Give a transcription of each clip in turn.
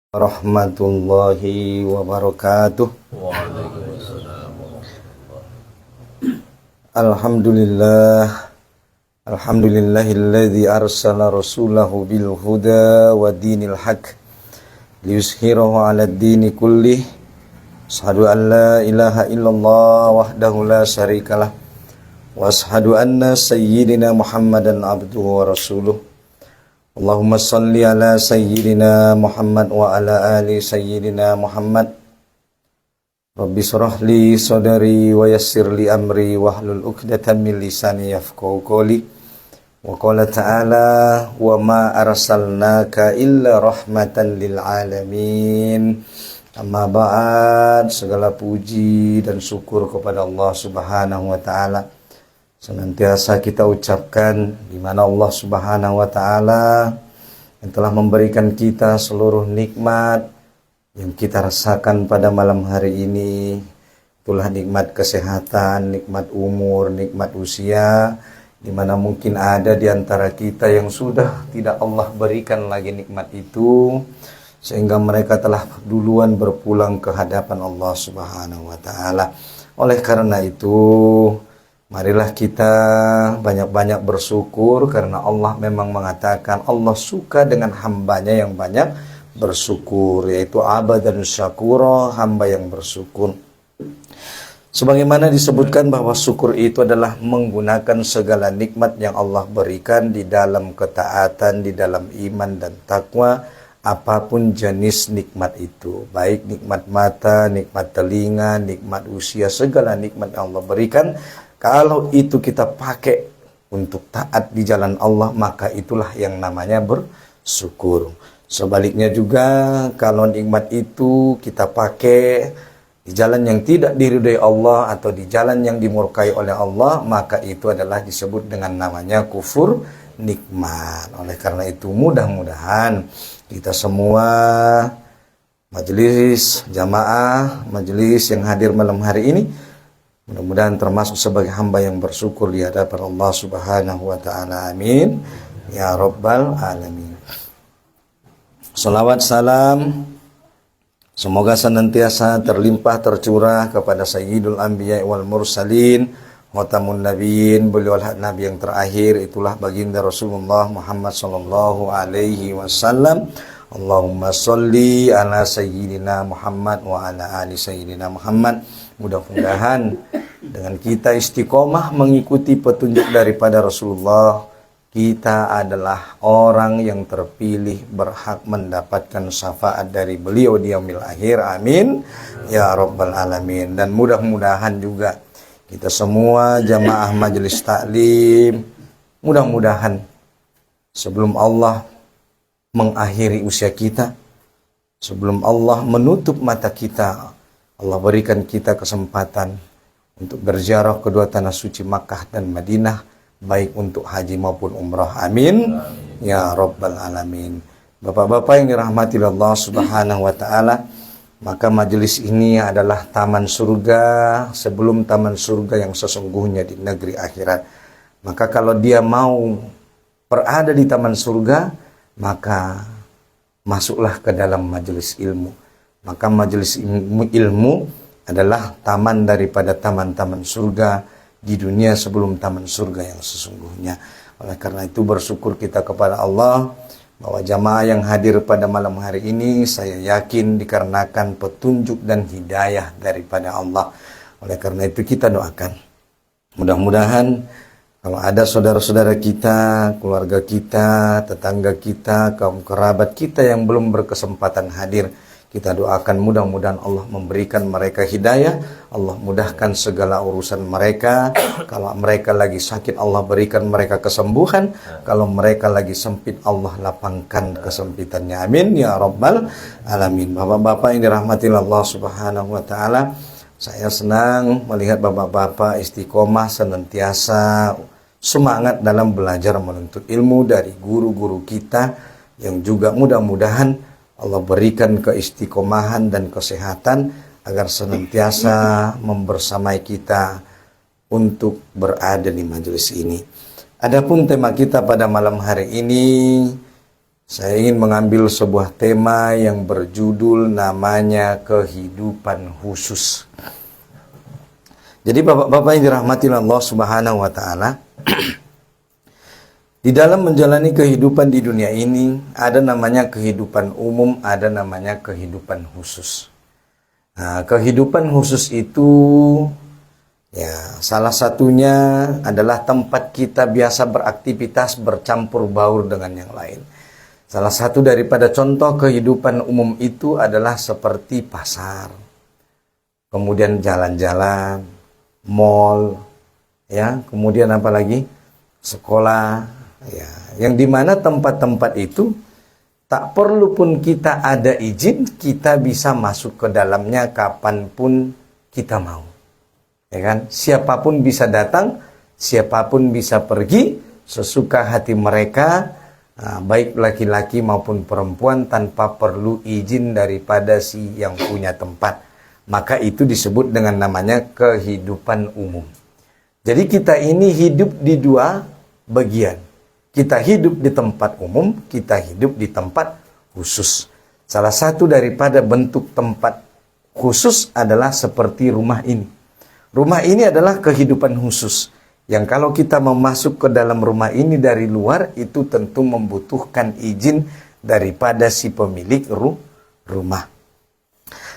Warahmatullahi wabarakatuh. Alhamdulillah. Alhamdulillahilladzi arsala rasulahu bil huda wa dinil haq liyuzhirahu 'alad dini kullih. Asyhadu an la ilaha illallah wahdahu la syarikalah wa asyhadu anna sayyidina Muhammadan abduhu wa rasuluh. Allahumma salli ala sayyidina Muhammad wa ala ali sayyidina Muhammad. Rabbi shrah li sadri wa yassir li amri wahlul 'uqdatam min lisani yafqahu qawli. Wa qala ta'ala wa ma arsalnaka illa rahmatan lil alamin. Amma ba'd, segala puji dan syukur kepada Allah Subhanahu wa taala senantiasa kita ucapkan, di mana Allah Subhanahu wa taala yang telah memberikan kita seluruh nikmat yang kita rasakan pada malam hari ini. Itulah nikmat kesehatan, nikmat umur, nikmat usia, di mana mungkin ada di antara kita yang sudah tidak Allah berikan lagi nikmat itu, sehingga mereka telah duluan berpulang ke hadapan Allah Subhanahu wa taala. Oleh karena itu, marilah kita banyak-banyak bersyukur, karena Allah memang mengatakan Allah suka dengan hambanya yang banyak bersyukur, yaitu abadan syakura, hamba yang bersyukur. Sebagaimana disebutkan bahwa syukur itu adalah menggunakan segala nikmat yang Allah berikan di dalam ketaatan, di dalam iman dan takwa, apapun jenis nikmat itu, baik nikmat mata, nikmat telinga, nikmat usia, segala nikmat yang Allah berikan, kalau itu kita pakai untuk taat di jalan Allah, maka itulah yang namanya bersyukur. Sebaliknya juga, kalau nikmat itu kita pakai di jalan yang tidak diridhai Allah atau di jalan yang dimurkai oleh Allah, maka itu adalah disebut dengan namanya kufur nikmat. Oleh karena itu, mudah-mudahan kita semua majelis jamaah, majelis yang hadir malam hari ini, mudah-mudahan termasuk sebagai hamba yang bersyukur di hadapan Allah Subhanahu wa taala. Amin ya rabbal alamin. Salawat salam semoga senantiasa terlimpah tercurah kepada Sayyidul Anbiya wal Mursalin, Khatamun Nabiyyin, beliau nabi yang terakhir, itulah baginda Rasulullah Muhammad sallallahu alaihi wasallam. Allahumma sholli ala sayyidina Muhammad wa ala ali sayyidina Muhammad. Mudah-mudahan dengan kita istiqomah mengikuti petunjuk daripada Rasulullah, kita adalah orang yang terpilih berhak mendapatkan syafaat dari beliau di yaumil akhir. Amin ya rabbal alamin. Dan mudah-mudahan juga kita semua jamaah majelis taklim, mudah-mudahan sebelum Allah mengakhiri usia kita, sebelum Allah menutup mata kita, Allah berikan kita kesempatan untuk berziarah kedua tanah suci Makkah dan Madinah, baik untuk haji maupun umrah. Amin ya rabbal alamin. Bapak-bapak yang dirahmati Allah Subhanahu wa taala, maka majelis ini adalah taman surga sebelum taman surga yang sesungguhnya di negeri akhirat. Maka kalau dia mau berada di taman surga, maka masuklah ke dalam majelis ilmu. Maka majelis ilmu adalah taman daripada taman-taman surga di dunia sebelum taman surga yang sesungguhnya. Oleh karena itu, bersyukur kita kepada Allah bahwa jamaah yang hadir pada malam hari ini, saya yakin dikarenakan petunjuk dan hidayah daripada Allah. Oleh karena itu, kita doakan, mudah-mudahan kalau ada saudara-saudara kita, keluarga kita, tetangga kita, kaum kerabat kita yang belum berkesempatan hadir, kita doakan mudah-mudahan Allah memberikan mereka hidayah, Allah mudahkan segala urusan mereka. Kalau mereka lagi sakit, Allah berikan mereka kesembuhan. Kalau mereka lagi sempit, Allah lapangkan kesempitannya. Amin ya rabbal alamin. Bapak-bapak yang dirahmati Allah Subhanahu wa taala, saya senang melihat bapak-bapak istiqomah senantiasa semangat dalam belajar menuntut ilmu dari guru-guru kita, yang juga mudah-mudahan Allah berikan keistiqomahan dan kesehatan agar senantiasa membersamai kita untuk berada di majelis ini. Adapun tema kita pada malam hari ini, Saya ingin mengambil sebuah tema yang berjudul namanya kehidupan khusus. Jadi bapak-bapak yang dirahmati Allah Subhanahu wa taala, di dalam menjalani kehidupan di dunia ini ada namanya kehidupan umum, ada namanya kehidupan khusus. Nah, kehidupan khusus itu ya salah satunya adalah tempat kita biasa beraktivitas bercampur baur dengan yang lain. Salah satu daripada contoh kehidupan umum itu adalah seperti pasar, kemudian jalan-jalan, mall, ya, kemudian apa lagi? Sekolah, ya, yang dimana tempat-tempat itu tak perlu pun kita ada izin, kita bisa masuk ke dalamnya kapanpun kita mau, ya kan? Siapapun bisa datang, siapapun bisa pergi sesuka hati mereka, baik laki-laki maupun perempuan, tanpa perlu izin daripada si yang punya tempat. Maka itu disebut dengan namanya kehidupan umum. Jadi kita ini hidup di dua bagian. Kita hidup di tempat umum, kita hidup di tempat khusus. Salah satu daripada bentuk tempat khusus adalah seperti rumah ini. Rumah ini adalah kehidupan khusus, yang kalau kita mau masuk ke dalam rumah ini dari luar, itu tentu membutuhkan izin daripada si pemilik rumah.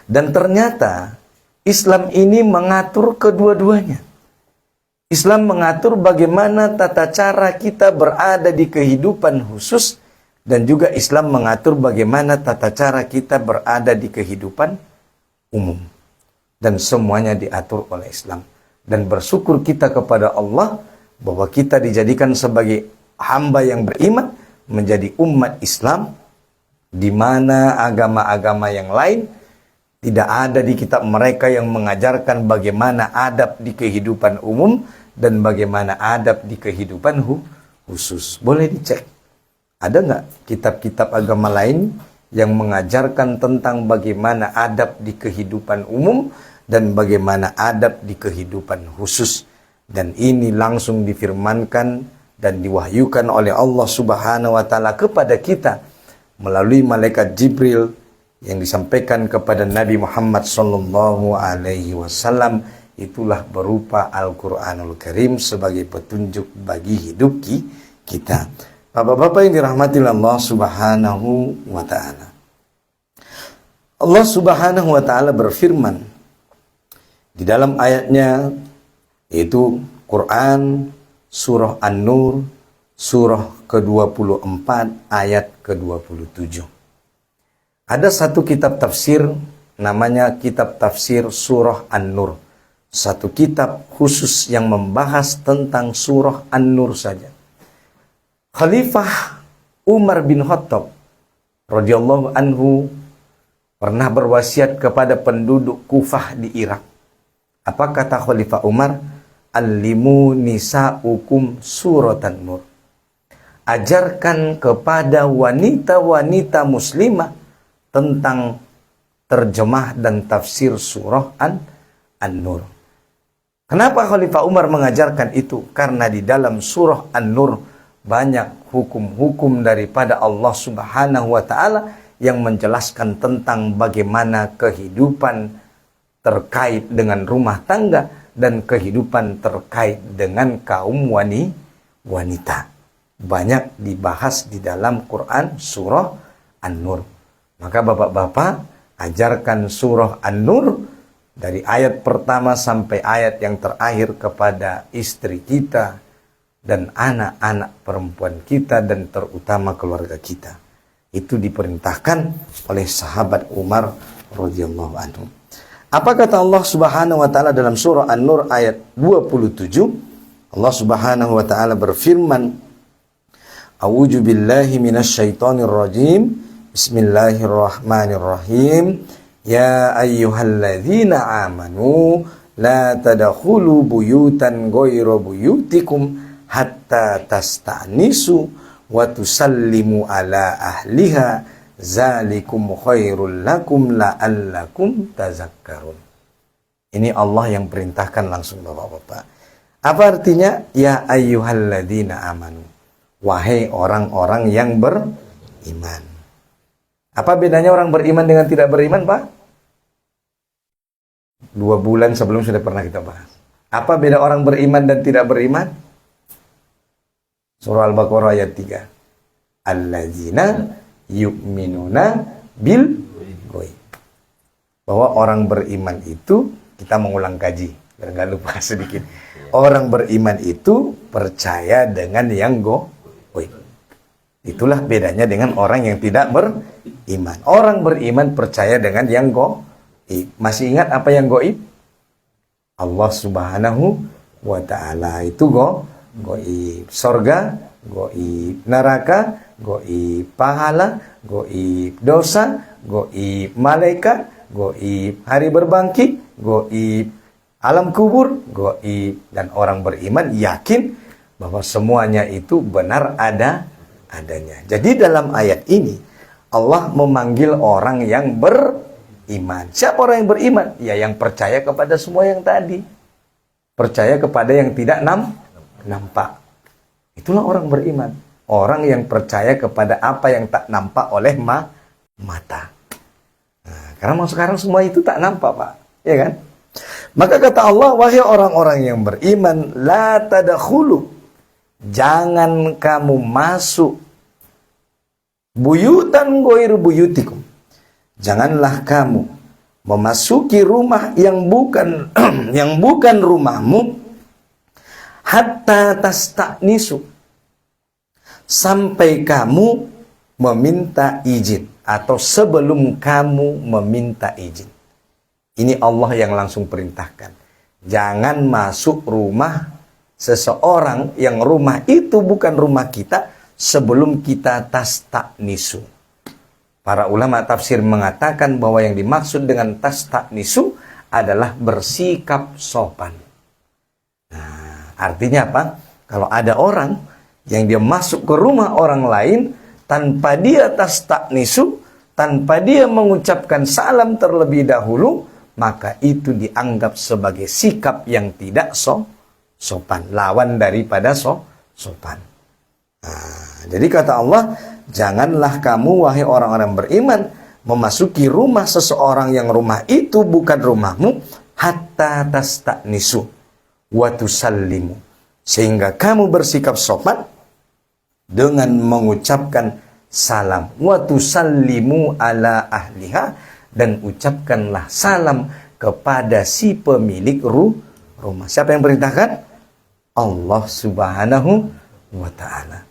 Dan ternyata Islam ini mengatur kedua-duanya. Islam mengatur bagaimana tata cara kita berada di kehidupan khusus, dan juga Islam mengatur bagaimana tata cara kita berada di kehidupan umum. Dan semuanya diatur oleh Islam. Dan bersyukur kita kepada Allah bahwa kita dijadikan sebagai hamba yang beriman, menjadi umat Islam, di mana agama-agama yang lain tidak ada di kitab mereka yang mengajarkan bagaimana adab di kehidupan umum dan bagaimana adab di kehidupan khusus. Boleh dicek, ada nggak kitab-kitab agama lain yang mengajarkan tentang bagaimana adab di kehidupan umum dan bagaimana adab di kehidupan khusus. Dan ini langsung difirmankan dan diwahyukan oleh Allah Subhanahu wa taala kepada kita melalui malaikat Jibril, yang disampaikan kepada Nabi Muhammad sallallahu alaihi wasallam. Itulah berupa Al-Qur'anul Karim sebagai petunjuk bagi hidup kita. Bapak-bapak yang dirahmati Allah Subhanahu wa taala. Allah Subhanahu wa taala berfirman di dalam ayatnya, yaitu Quran surah An-Nur surah ke-24 ayat ke-27. Ada satu kitab tafsir namanya kitab tafsir surah An-Nur. Satu kitab khusus yang membahas tentang surah An-Nur saja. Khalifah Umar bin Khattab radhiyallahu anhu pernah berwasiat kepada penduduk Kufah di Irak. Apa kata Khalifah Umar? Allimu nisa'ukum suratan nur. Ajarkan kepada wanita-wanita muslimah tentang terjemah dan tafsir surah An-Nur. Kenapa Khalifah Umar mengajarkan itu? Karena di dalam surah An-Nur banyak hukum-hukum daripada Allah Subhanahu wa taala yang menjelaskan tentang bagaimana kehidupan terkait dengan rumah tangga dan kehidupan terkait dengan kaum wanita. Banyak dibahas di dalam Quran surah An-Nur. Maka bapak-bapak, ajarkan surah An-Nur dari ayat pertama sampai ayat yang terakhir kepada istri kita dan anak-anak perempuan kita dan terutama keluarga kita. Itu diperintahkan oleh sahabat Umar radhiyallahu anhu. Apa kata Allah Subhanahu wa taala dalam surah An-Nur ayat 27? Allah Subhanahu wa taala berfirman, A'udzu billahi minasyaitonir rajim. Bismillahirrahmanirrahim. Ya ayyuhalladzina amanu la tadkhulu buyutan ghayra buyutikum hatta tasta'nisu wa tusallimu ala ahliha. Zalikum khairul lakum la'allakum tazakkarun. Ini Allah yang perintahkan langsung bapak-bapak. Apa artinya? Ya ayyuhalladzina amanu. Wahai orang-orang yang iman. Apa bedanya orang beriman dengan tidak beriman, Pak? 2 bulan sebelum sudah pernah kita bahas. Apa beda orang beriman dan tidak beriman? Surah Al-Baqarah ayat 3. Allazina yu'minuna bil ghaib. Bahwa orang beriman itu, kita mengulang kaji, biar nggak lupa sedikit. Orang beriman itu percaya dengan yang gaib. Itulah bedanya dengan orang yang tidak beriman. Orang beriman percaya dengan yang gaib. Masih ingat apa yang gaib? Allah Subhanahu wa ta'ala itu gaib. Sorga gaib, neraka gaib, pahala gaib, dosa gaib, malaikat gaib, hari berbangkit gaib, alam kubur gaib. Dan orang beriman yakin bahwa semuanya itu benar adanya. Jadi dalam ayat ini Allah memanggil orang yang beriman. Siapa orang yang beriman? Ya yang percaya kepada semua yang tadi. Percaya kepada yang tidak nampak. Itulah orang beriman. Orang yang percaya kepada apa yang tak nampak oleh mata. Nah, karena sekarang semua itu tak nampak, Pak. Ya kan? Maka kata Allah, wahai orang-orang yang beriman, la tadkhulu. Jangan kamu masuk buyutan ghairu buyutikum. Janganlah kamu memasuki rumah yang bukan yang bukan rumahmu hatta tasta'nisu, sampai kamu meminta izin atau sebelum kamu meminta izin. Ini Allah yang langsung perintahkan. Jangan masuk rumah seseorang yang rumah itu bukan rumah kita sebelum kita tasta'nisu. Para ulama tafsir mengatakan bahwa yang dimaksud dengan tasta'nisu adalah bersikap sopan. Nah, artinya apa? Kalau ada orang yang dia masuk ke rumah orang lain tanpa dia tasta'nisu, tanpa dia mengucapkan salam terlebih dahulu, maka itu dianggap sebagai sikap yang tidak sopan, lawan daripada sopan. Nah, jadi kata Allah, janganlah kamu wahai orang-orang beriman memasuki rumah seseorang yang rumah itu bukan rumahmu hatta tasta'nisu wa tusallimu, sehingga kamu bersikap sopan dengan mengucapkan salam, wa tusallimu ala ahliha, dan ucapkanlah salam kepada si pemilik rumah. Siapa yang perintahkan? Allah Subhanahu wa ta'ala.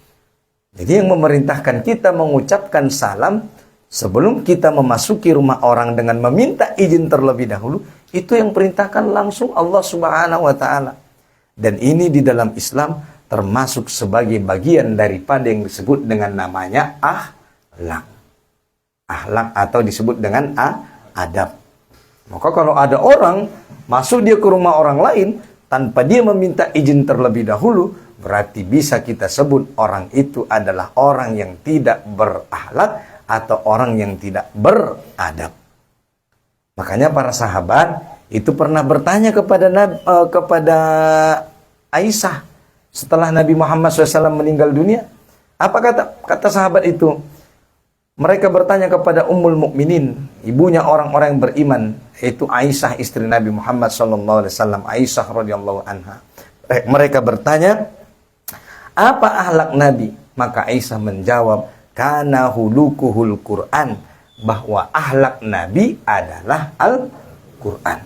Jadi yang memerintahkan kita mengucapkan salam sebelum kita memasuki rumah orang dengan meminta izin terlebih dahulu, itu yang perintahkan langsung Allah Subhanahu wa ta'ala. Dan ini di dalam Islam termasuk sebagai bagian daripada yang disebut dengan namanya akhlak. Akhlak atau disebut dengan adab. Maka kalau ada orang masuk dia ke rumah orang lain tanpa dia meminta izin terlebih dahulu, berarti bisa kita sebut orang itu adalah orang yang tidak berakhlak atau orang yang tidak beradab. Makanya para sahabat itu pernah bertanya kepada Aisyah setelah Nabi Muhammad SAW meninggal dunia. Apa kata sahabat itu? Mereka bertanya kepada Ummul Mukminin, ibunya orang-orang yang beriman, yaitu Aisyah istri Nabi Muhammad SAW, Aisyah radhiyallahu anha. Mereka bertanya, apa akhlak Nabi? Maka Aisyah menjawab, kana hulukuhul Quran, bahwa akhlak Nabi adalah Al-Quran.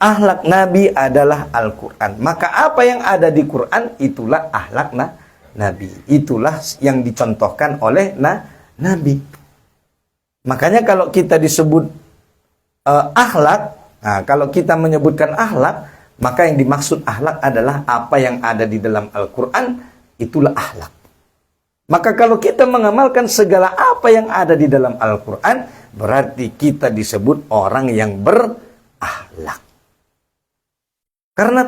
Akhlak Nabi adalah Al-Quran. Maka apa yang ada di Quran itulah akhlak Nabi. Itulah yang dicontohkan oleh Nabi. Makanya kalau kita disebut akhlak, nah, kalau kita menyebutkan akhlak, maka yang dimaksud akhlak adalah apa yang ada di dalam Al-Quran, itulah akhlak. Maka kalau kita mengamalkan segala apa yang ada di dalam Al-Quran, berarti kita disebut orang yang berakhlak. Karena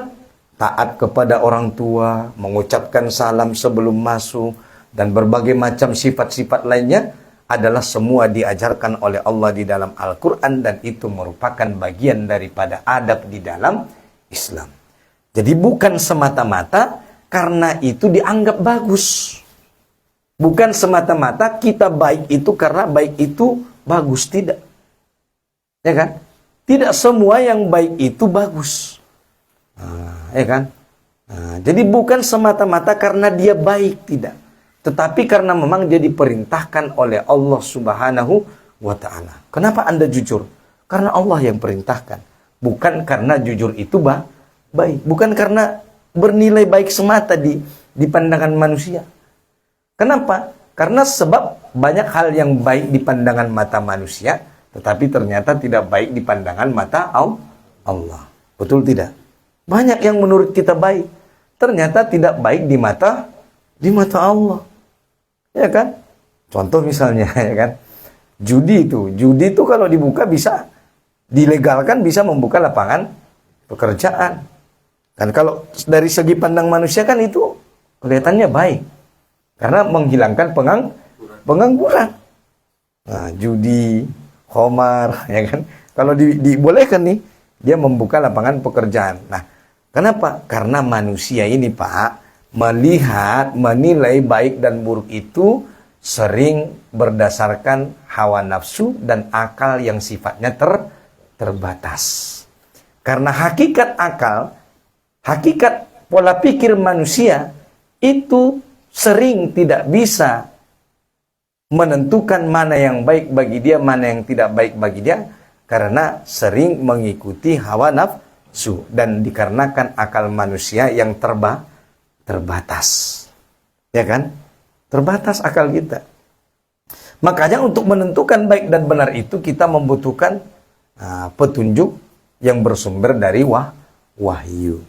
taat kepada orang tua, mengucapkan salam sebelum masuk, dan berbagai macam sifat-sifat lainnya adalah semua diajarkan oleh Allah di dalam Al-Quran, dan itu merupakan bagian daripada adab di dalam Islam. Jadi bukan semata-mata karena itu dianggap bagus. Bukan semata-mata kita baik itu karena baik itu bagus, tidak. Ya kan? Tidak semua yang baik itu bagus. Ya kan? Jadi bukan semata-mata karena dia baik, tidak. Tetapi karena memang dia diperintahkan oleh Allah Subhanahu wa ta'ala. Kenapa Anda jujur? Karena Allah yang perintahkan. Bukan karena jujur itu baik. Bukan karena bernilai baik semata di pandangan manusia. Kenapa? Karena sebab banyak hal yang baik di pandangan mata manusia, tetapi ternyata tidak baik di pandangan mata Allah. Betul tidak? Banyak yang menurut kita baik, ternyata tidak baik di mata Allah. Ya kan? Contoh misalnya, ya kan? Judi itu kalau dibuka bisa dilegalkan, bisa membuka lapangan pekerjaan. Dan kalau dari segi pandang manusia kan itu kelihatannya baik. Karena menghilangkan pengangguran. Nah, judi, khamar, ya kan? Kalau dibolehkan nih, dia membuka lapangan pekerjaan. Nah, kenapa? Karena manusia ini, Pak, melihat, menilai baik dan buruk itu sering berdasarkan hawa nafsu dan akal yang sifatnya terbatas. Karena hakikat akal, hakikat pola pikir manusia itu sering tidak bisa menentukan mana yang baik bagi dia, mana yang tidak baik bagi dia, karena sering mengikuti hawa nafsu dan dikarenakan akal manusia yang terbatas. Ya kan? Terbatas akal kita. Makanya untuk menentukan baik dan benar itu kita membutuhkan petunjuk yang bersumber dari wahyu.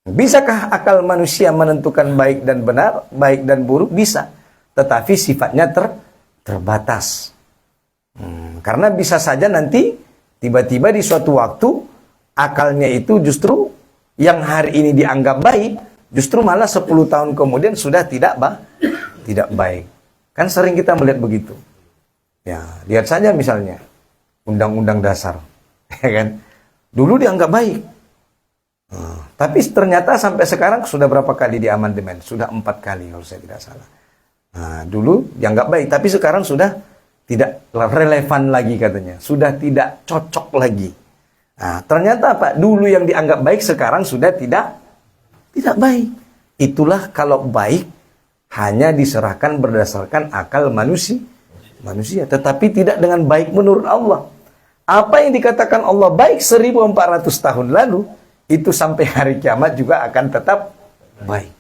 Bisakah akal manusia menentukan baik dan benar, baik dan buruk? Bisa. Tetapi sifatnya terbatas. Karena bisa saja nanti tiba-tiba di suatu waktu akalnya itu justru yang hari ini dianggap baik, justru malah 10 tahun kemudian sudah tidak baik. Kan sering kita melihat begitu. Ya, lihat saja misalnya Undang-Undang Dasar, ya kan? Dulu dianggap baik. Tapi ternyata sampai sekarang sudah berapa kali diamandemen? Sudah 4 kali kalau saya tidak salah. Dulu dianggap baik, tapi sekarang sudah tidak relevan lagi katanya. Sudah tidak cocok lagi. Ternyata apa? Dulu yang dianggap baik sekarang sudah tidak baik. Itulah kalau baik hanya diserahkan berdasarkan akal manusia, tetapi tidak dengan baik menurut Allah. Apa yang dikatakan Allah baik 1400 tahun lalu, itu sampai hari kiamat juga akan tetap baik.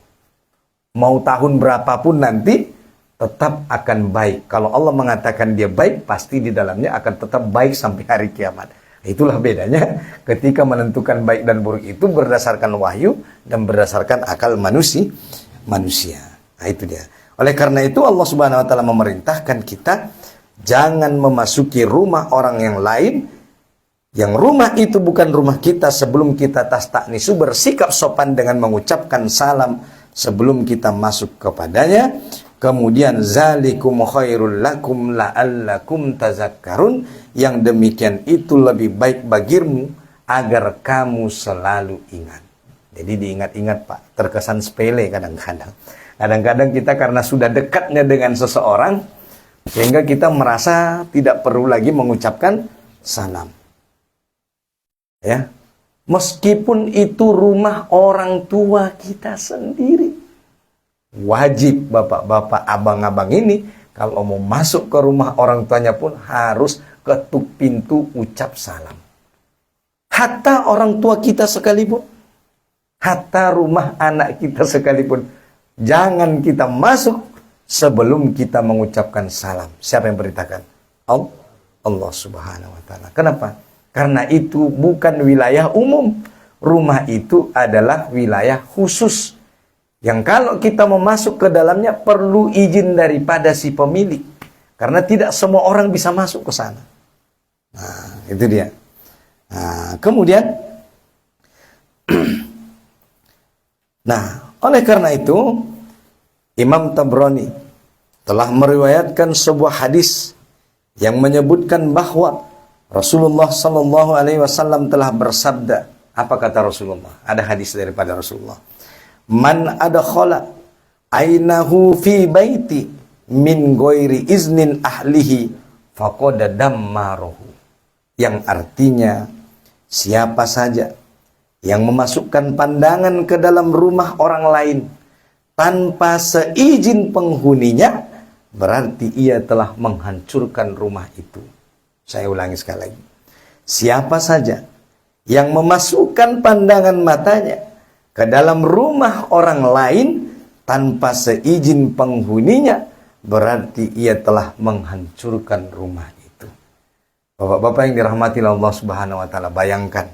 Mau tahun berapapun nanti, tetap akan baik. Kalau Allah mengatakan dia baik, pasti di dalamnya akan tetap baik sampai hari kiamat. Itulah bedanya ketika menentukan baik dan buruk itu berdasarkan wahyu dan berdasarkan akal manusia. Nah itu dia. Oleh karena itu Allah Subhanahu wa taala memerintahkan kita jangan memasuki rumah orang yang lain yang rumah itu bukan rumah kita sebelum kita tasta'nisu, bersikap sopan dengan mengucapkan salam sebelum kita masuk kepadanya. Kemudian zalikum khairul lakum la'allakum tazakkarun, yang demikian itu lebih baik bagimu agar kamu selalu ingat. Jadi diingat-ingat, Pak. Terkesan sepele kadang-kadang. Kadang-kadang kita karena sudah dekatnya dengan seseorang sehingga kita merasa tidak perlu lagi mengucapkan salam. Ya. Meskipun itu rumah orang tua kita sendiri. Wajib bapak-bapak, abang-abang ini kalau mau masuk ke rumah orang tuanya pun harus ketuk pintu ucap salam. Hatta orang tua kita sekalipun, hatta rumah anak kita sekalipun, jangan kita masuk sebelum kita mengucapkan salam. Siapa yang perintahkan? Allah Subhanahu wa taala. Kenapa? Karena itu bukan wilayah umum. Rumah itu adalah wilayah khusus yang kalau kita mau masuk ke dalamnya perlu izin daripada si pemilik. Karena tidak semua orang bisa masuk ke sana. Nah, itu dia. Nah, kemudian nah, oleh karena itu Imam Tabrani telah meriwayatkan sebuah hadis yang menyebutkan bahwa Rasulullah Sallallahu Alaihi Wasallam telah bersabda. Apa kata Rasulullah? Ada hadis daripada Rasulullah. Man adkhala ainahu fi baiti min ghairi iznin ahlihi faqad dammaruhu. Yang artinya siapa saja yang memasukkan pandangan ke dalam rumah orang lain tanpa seizin penghuninya, berarti ia telah menghancurkan rumah itu. Saya ulangi sekali lagi. Siapa saja yang memasukkan pandangan matanya ke dalam rumah orang lain tanpa seizin penghuninya, berarti ia telah menghancurkan rumah itu. Bapak-bapak yang dirahmati Allah Subhanahu wa taala, bayangkan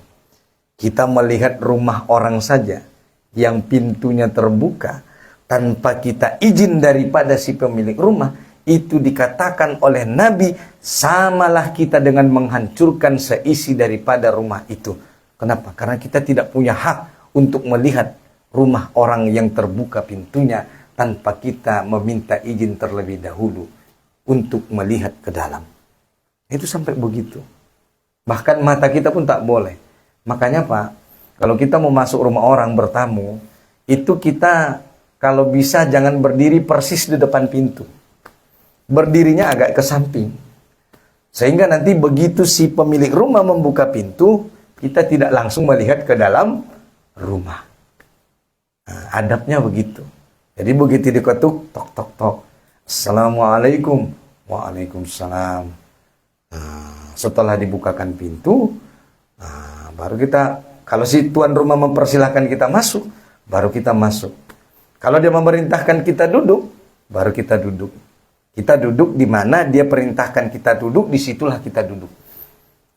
kita melihat rumah orang saja yang pintunya terbuka tanpa kita izin daripada si pemilik rumah, itu dikatakan oleh Nabi, samalah kita dengan menghancurkan seisi daripada rumah itu. Kenapa? Karena kita tidak punya hak untuk melihat rumah orang yang terbuka pintunya tanpa kita meminta izin terlebih dahulu untuk melihat ke dalam. Itu sampai begitu. Bahkan mata kita pun tak boleh. Makanya Pak, kalau kita mau masuk rumah orang bertamu, itu kita kalau bisa jangan berdiri persis di depan pintu. Berdirinya agak ke samping. Sehingga nanti begitu si pemilik rumah membuka pintu, kita tidak langsung melihat ke dalam rumah. Nah, adabnya begitu. Jadi begitu diketuk, tok tok tok. Assalamualaikum. Waalaikumsalam. Nah, setelah dibukakan pintu, baru kita, kalau si tuan rumah mempersilahkan kita masuk, baru kita masuk. Kalau dia memerintahkan kita duduk, baru kita duduk. Kita duduk di mana dia perintahkan kita duduk, disitulah kita duduk.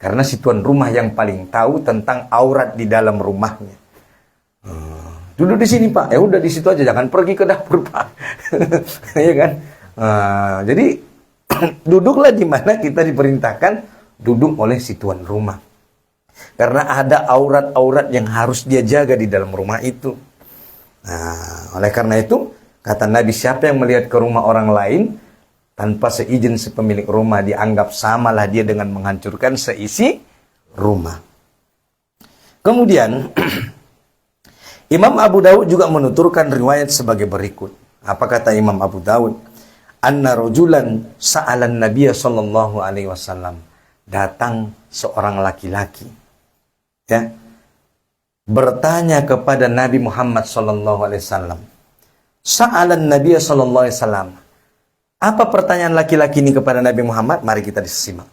Karena si tuan rumah yang paling tahu tentang aurat di dalam rumahnya. Duduk di sini Pak, ya udah di situ aja, jangan pergi ke dapur Pak. Ya kan? Jadi duduklah di mana kita diperintahkan duduk oleh si tuan rumah. Karena ada aurat-aurat yang harus dia jaga di dalam rumah itu. Nah, oleh karena itu, kata Nabi, siapa yang melihat ke rumah orang lain tanpa seizin si pemilik rumah, dianggap samalah dia dengan menghancurkan seisi rumah. Kemudian, Imam Abu Dawud juga menuturkan riwayat sebagai berikut. Apa kata Imam Abu Dawud? Anna rajulan sa'alan Nabiya sallallahu alaihi wasallam. Datang seorang laki-laki, ya, bertanya kepada Nabi Muhammad sallallahu alaihi wasallam. Sa'alan Nabiya sallallahu alaihi wasallam. Apa pertanyaan laki-laki ini kepada Nabi Muhammad? Mari kita disimak.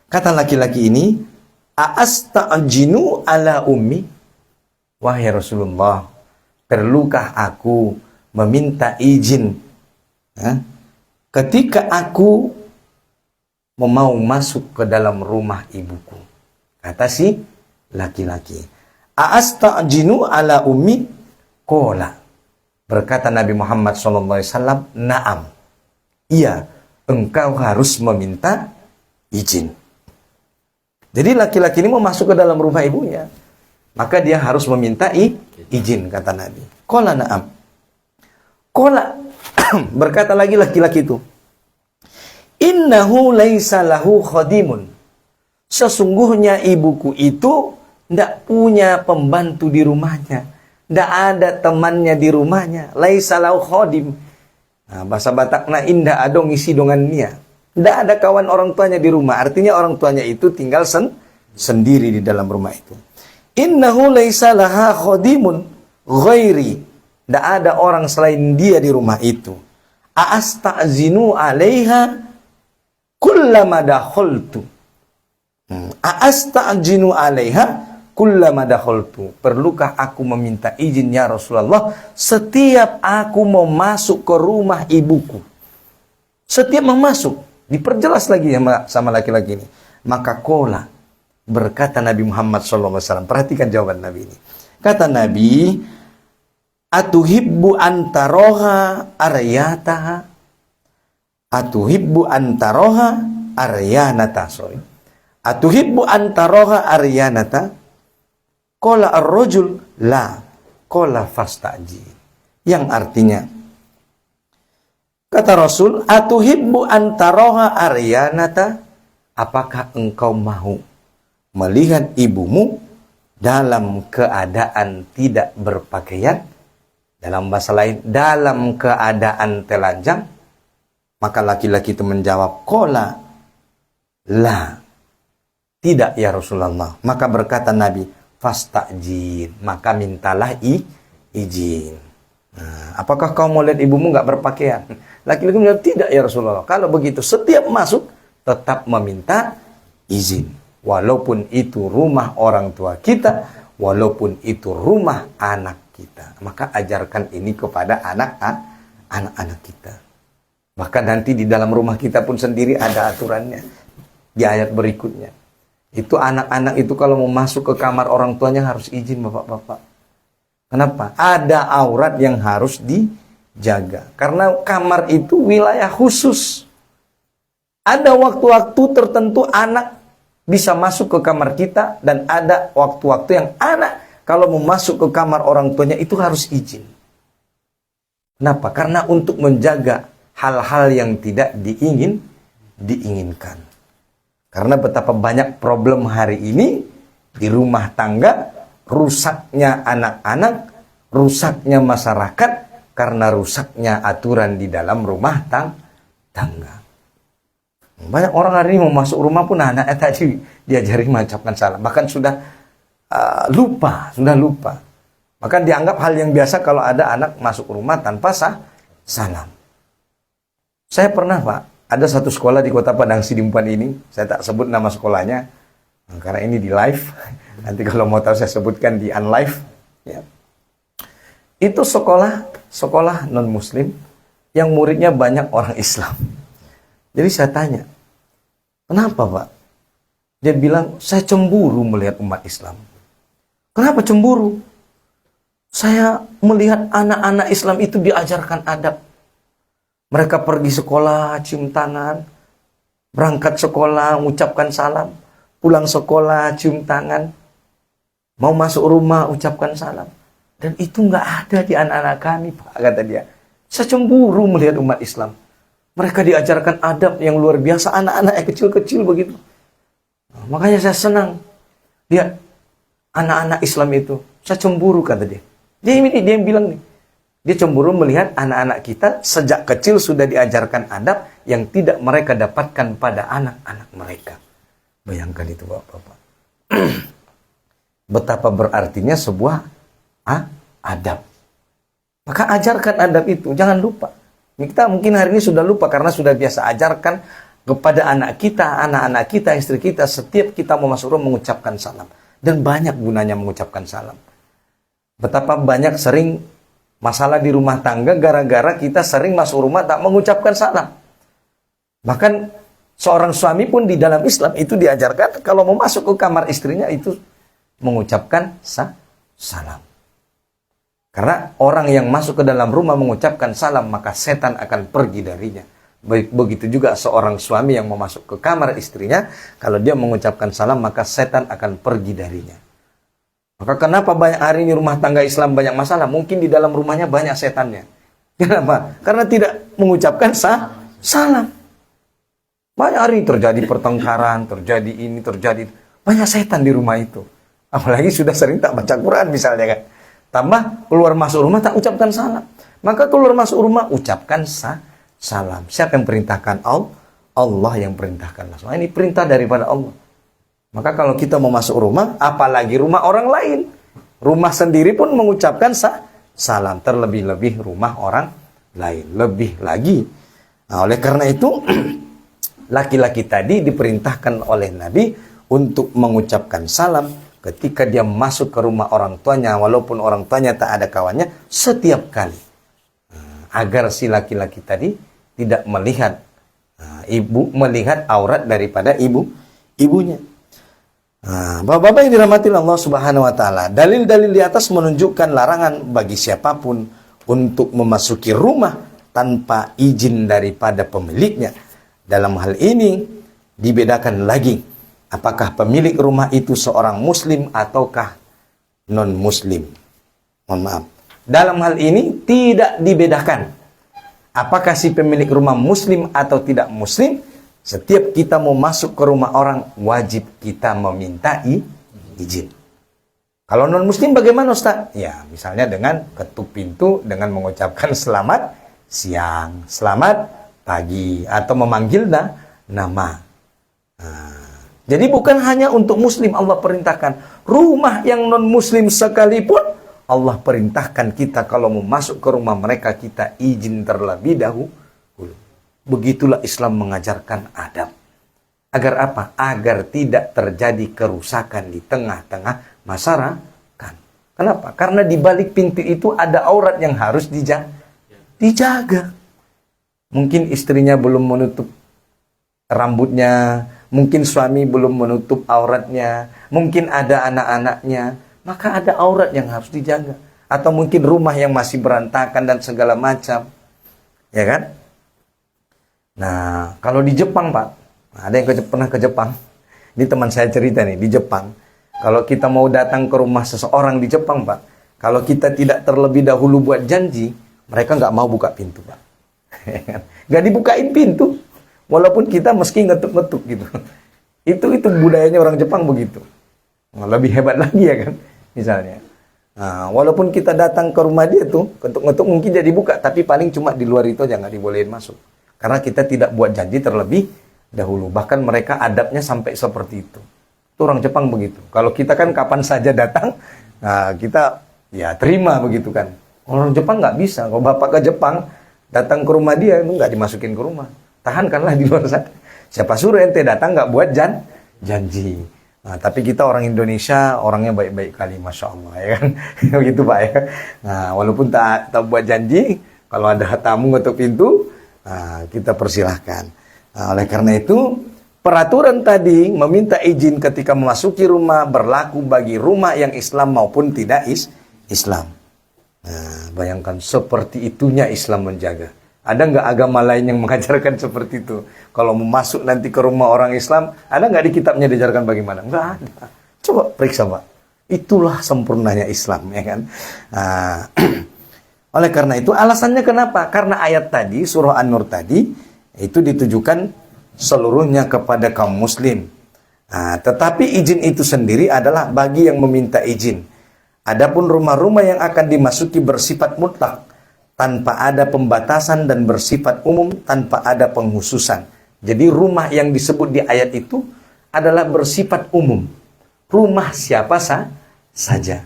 Kata laki-laki ini, "A'asta'jinu ala ummi?" Wahai Rasulullah, perlukah aku meminta izin ketika aku mau masuk ke dalam rumah ibuku? Kata si laki-laki, "A'asta'jinu ala ummi?" Qala, berkata Nabi Muhammad SAW, "Na'am." Iya, engkau harus meminta izin. Jadi laki-laki ini mau masuk ke dalam rumah ibunya, maka dia harus meminta izin, kata Nabi. Qala na'am. Qala, berkata lagi laki-laki itu, "Innahu laisa lahu khadimun." Sesungguhnya ibuku itu tidak punya pembantu di rumahnya. Tidak ada temannya di rumahnya. Laisa lahu khadim. Nah, bahasa Batakna indah adong isi dongan nia. Tidak ada kawan orang tuanya di rumah. Artinya orang tuanya itu tinggal sendiri di dalam rumah itu. Innahu laisa laha khadimun ghairi. Tidak ada orang selain dia di rumah itu. A'asta'zinu 'alaiha kullama dakhaltu. A'asta'zinu 'alaiha kullama dakhaltu. Perlukah aku meminta izin ya Rasulullah setiap aku mau masuk ke rumah ibuku? Setiap mau masuk. Diperjelas lagi sama laki-laki ini. Maka qala, berkata Nabi Muhammad SAW. Perhatikan jawaban Nabi ini. Kata Nabi, "Atuhibbu antaroha aryataha?" Atuhibbu antaroha aryanata. Sorry. Atuhibbu antaroha aryanata? Qala ar-rajul la. Qala fastaji. Yang artinya, kata Rasul, "Atuhibbu antaroha aryanata?" Apakah engkau mau melihat ibumu dalam keadaan tidak berpakaian? Dalam bahasa lain, dalam keadaan telanjang, maka laki-laki itu menjawab, qala la, tidak ya Rasulullah. Maka berkata Nabi, fastajin, maka mintalah izin. Nah, apakah kau mau lihat ibumu nggak berpakaian? Laki-laki menjawab, tidak ya Rasulullah. Kalau begitu, setiap masuk tetap meminta izin, walaupun itu rumah orang tua kita, walaupun itu rumah anak kita. Maka ajarkan ini kepada anak-anak kita. Bahkan nanti di dalam rumah kita pun sendiri ada aturannya. Di ayat berikutnya, itu anak-anak itu kalau mau masuk ke kamar orang tuanya harus izin bapak-bapak. Kenapa? Ada aurat yang harus dijaga. Karena kamar itu wilayah khusus. Ada waktu-waktu tertentu anak bisa masuk ke kamar kita, dan ada waktu-waktu yang anak kalau mau masuk ke kamar orang tuanya itu harus izin. Kenapa? Karena untuk menjaga hal-hal yang tidak diinginkan. Karena betapa banyak problem hari ini di rumah tangga, rusaknya anak-anak, rusaknya masyarakat, karena rusaknya aturan di dalam rumah tangga. Banyak orang hari ini mau masuk rumah pun anaknya tadi diajari mengucapkan salam. Bahkan sudah lupa. Bahkan dianggap hal yang biasa kalau ada anak masuk rumah tanpa salam. Saya pernah Pak, ada satu sekolah di Kota Padang Sidimpuan ini, saya tak sebut nama sekolahnya, karena ini di live. Nanti kalau mau tahu saya sebutkan di unlive. Ya. Itu sekolah non-muslim yang muridnya banyak orang Islam. Jadi saya tanya, kenapa Pak? Dia bilang, saya cemburu melihat umat Islam. Kenapa cemburu? Saya melihat anak-anak Islam itu diajarkan adab. Mereka pergi sekolah, cium tangan. Berangkat sekolah, mengucapkan salam. Pulang sekolah, cium tangan. Mau masuk rumah, ucapkan salam. Dan itu nggak ada di anak-anak kami, Pak, kata dia. Saya cemburu melihat umat Islam. Mereka diajarkan adab yang luar biasa, anak-anak yang kecil-kecil begitu. Nah, makanya saya senang lihat anak-anak Islam itu. Saya cemburu, kata dia. Dia yang bilang nih. Dia cemburu melihat anak-anak kita sejak kecil sudah diajarkan adab yang tidak mereka dapatkan pada anak-anak mereka. Bayangkan itu Bapak-bapak. Betapa berartinya sebuah adab. Maka ajarkan adab itu, jangan lupa. Kita mungkin hari ini sudah lupa karena sudah biasa ajarkan kepada anak kita, istri kita, setiap kita mau masuk rumah mengucapkan salam. Dan banyak gunanya mengucapkan salam. Betapa banyak sering masalah di rumah tangga gara-gara kita sering masuk rumah tak mengucapkan salam. Bahkan seorang suami pun di dalam Islam itu diajarkan kalau mau masuk ke kamar istrinya itu mengucapkan salam. Karena orang yang masuk ke dalam rumah mengucapkan salam, maka setan akan pergi darinya. Begitu juga seorang suami yang mau masuk ke kamar istrinya, kalau dia mengucapkan salam, maka setan akan pergi darinya. Maka kenapa banyak hari ini rumah tangga Islam banyak masalah? Mungkin di dalam rumahnya banyak setannya. Kenapa? Karena tidak mengucapkan salam. Banyak hari terjadi pertengkaran, terjadi ini, terjadi itu. Banyak setan di rumah itu. Apalagi sudah sering tak baca Quran misalnya kan. Tambah keluar masuk rumah tak ucapkan salam. Maka keluar masuk rumah ucapkan salam. Siapa yang perintahkan? Allah yang perintahkan langsung. Ini perintah daripada Allah. Maka kalau kita mau masuk rumah, apalagi rumah orang lain. Rumah sendiri pun mengucapkan salam. Terlebih-lebih rumah orang lain. Lebih lagi. Nah, oleh karena itu, laki-laki tadi diperintahkan oleh Nabi untuk mengucapkan salam ketika dia masuk ke rumah orang tuanya, walaupun orang tuanya tak ada kawannya, setiap kali. Agar si laki-laki tadi tidak melihat melihat aurat daripada ibunya. Bapak-bapak yang dirahmati Allah Subhanahu wa taala, dalil-dalil di atas menunjukkan larangan bagi siapapun untuk memasuki rumah tanpa izin daripada pemiliknya. Dalam hal ini dibedakan lagi apakah pemilik rumah itu seorang muslim ataukah non-muslim. Mohon maaf. Dalam hal ini tidak dibedakan apakah si pemilik rumah muslim atau tidak muslim. Setiap kita mau masuk ke rumah orang, wajib kita meminta izin. Kalau non-muslim bagaimana Ustaz? Ya, misalnya dengan ketuk pintu, dengan mengucapkan selamat siang, selamat pagi, atau memanggil nama. Jadi bukan hanya untuk muslim Allah perintahkan. Rumah yang non-muslim sekalipun, Allah perintahkan kita kalau mau masuk ke rumah mereka, kita izin terlebih dahulu. Begitulah Islam mengajarkan adab. Agar apa? Agar tidak terjadi kerusakan di tengah-tengah masyarakat. Kenapa? Karena di balik pintu itu ada aurat yang harus dijaga. Mungkin istrinya belum menutup rambutnya, mungkin suami belum menutup auratnya, mungkin ada anak-anaknya, maka ada aurat yang harus dijaga. Atau mungkin rumah yang masih berantakan dan segala macam. Ya kan? Nah, kalau di Jepang, Pak, ada yang pernah ke Jepang. Ini teman saya cerita nih, di Jepang. Kalau kita mau datang ke rumah seseorang di Jepang, Pak, kalau kita tidak terlebih dahulu buat janji, mereka nggak mau buka pintu, Pak. Nggak dibukain pintu. Walaupun kita meski ngetuk-ngetuk gitu. Itu budayanya orang Jepang begitu. Nah, lebih hebat lagi ya kan, misalnya. Nah, walaupun kita datang ke rumah dia tuh, ketuk-ngetuk mungkin jadi buka, tapi paling cuma di luar itu aja, nggak dibolehin masuk. Karena kita tidak buat janji terlebih dahulu. Bahkan mereka adabnya sampai seperti itu. Itu orang Jepang begitu. Kalau kita kan kapan saja datang, nah kita ya terima begitu kan. Orang Jepang nggak bisa. Kalau bapak ke Jepang, datang ke rumah dia, itu nggak dimasukin ke rumah. Tahankanlah di luar sana. Siapa suruh ente datang nggak buat janji. Nah, tapi kita orang Indonesia, orangnya baik-baik kali, Masya Allah. Ya kan? Begitu Pak ya. Nah, walaupun tak buat janji, kalau ada tamu ngetuk pintu, nah, kita persilahkan. Nah, oleh karena itu, peraturan tadi meminta izin ketika memasuki rumah berlaku bagi rumah yang Islam maupun tidak Islam. Nah, bayangkan seperti itunya Islam menjaga. Ada nggak agama lain yang mengajarkan seperti itu? Kalau mau masuk nanti ke rumah orang Islam, ada nggak di kitabnya diajarkan bagaimana? Nggak ada. Coba periksa Pak. Itulah sempurnanya Islam, ya kan? Nah, oleh karena itu, alasannya kenapa? Karena ayat tadi, surah An-Nur tadi, itu ditujukan seluruhnya kepada kaum muslim. Nah, tetapi izin itu sendiri adalah bagi yang meminta izin. Adapun rumah-rumah yang akan dimasuki bersifat mutlak, tanpa ada pembatasan dan bersifat umum, tanpa ada penghususan. Jadi rumah yang disebut di ayat itu adalah bersifat umum. Rumah siapa saja.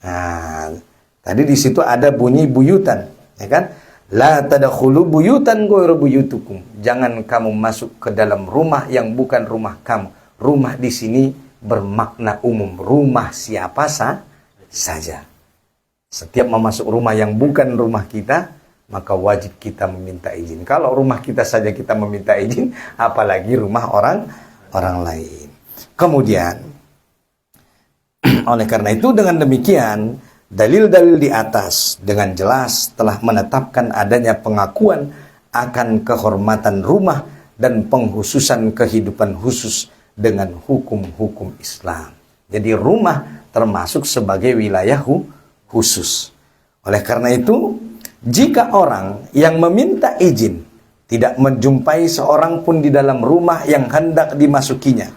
Nah, tadi di situ ada bunyi buyutan, ya kan? La tadkhulu buyutan ghairu buyutukum. Jangan kamu masuk ke dalam rumah yang bukan rumah kamu. Rumah di sini bermakna umum, rumah siapa saja. Setiap memasuk rumah yang bukan rumah kita, maka wajib kita meminta izin. Kalau rumah kita saja kita meminta izin, apalagi rumah orang lain. Kemudian, oleh karena itu dengan demikian, dalil-dalil di atas dengan jelas telah menetapkan adanya pengakuan akan kehormatan rumah dan penghususan kehidupan khusus dengan hukum-hukum Islam. Jadi rumah termasuk sebagai wilayah khusus. Oleh karena itu, jika orang yang meminta izin tidak menjumpai seorang pun di dalam rumah yang hendak dimasukinya.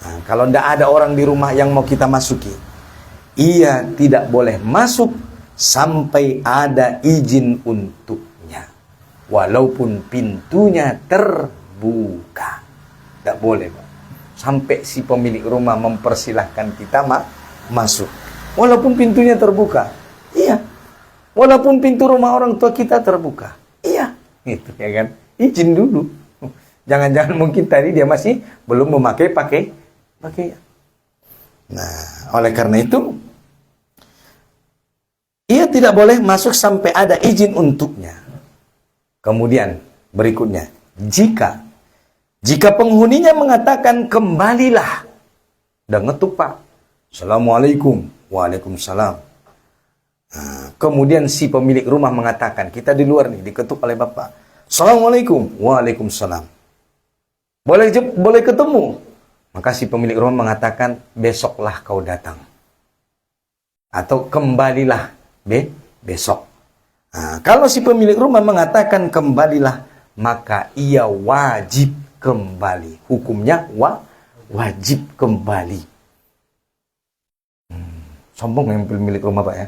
Nah, kalau tidak ada orang di rumah yang mau kita masuki, ia tidak boleh masuk sampai ada izin untuknya. Walaupun pintunya terbuka. Tidak boleh, Pak. Sampai si pemilik rumah mempersilahkan kita masuk. Walaupun pintunya terbuka. Iya. Walaupun pintu rumah orang tua kita terbuka. Iya. Gitu ya kan. Izin dulu. Jangan-jangan mungkin tadi dia masih belum memakai pakaian. Nah, oleh karena itu, ia tidak boleh masuk sampai ada izin untuknya. Kemudian berikutnya, jika penghuninya mengatakan kembalilah, dan ngetuk Pak, Assalamualaikum, Waalaikumsalam. Nah, kemudian si pemilik rumah mengatakan, kita di luar nih, diketuk oleh Bapak, Assalamualaikum, Waalaikumsalam. Boleh ketemu. Maka si pemilik rumah mengatakan, besoklah kau datang. Atau kembalilah besok. Nah, kalau si pemilik rumah mengatakan kembalilah, maka ia wajib kembali. Hukumnya wajib kembali. Sombong yang pemilik rumah Pak ya.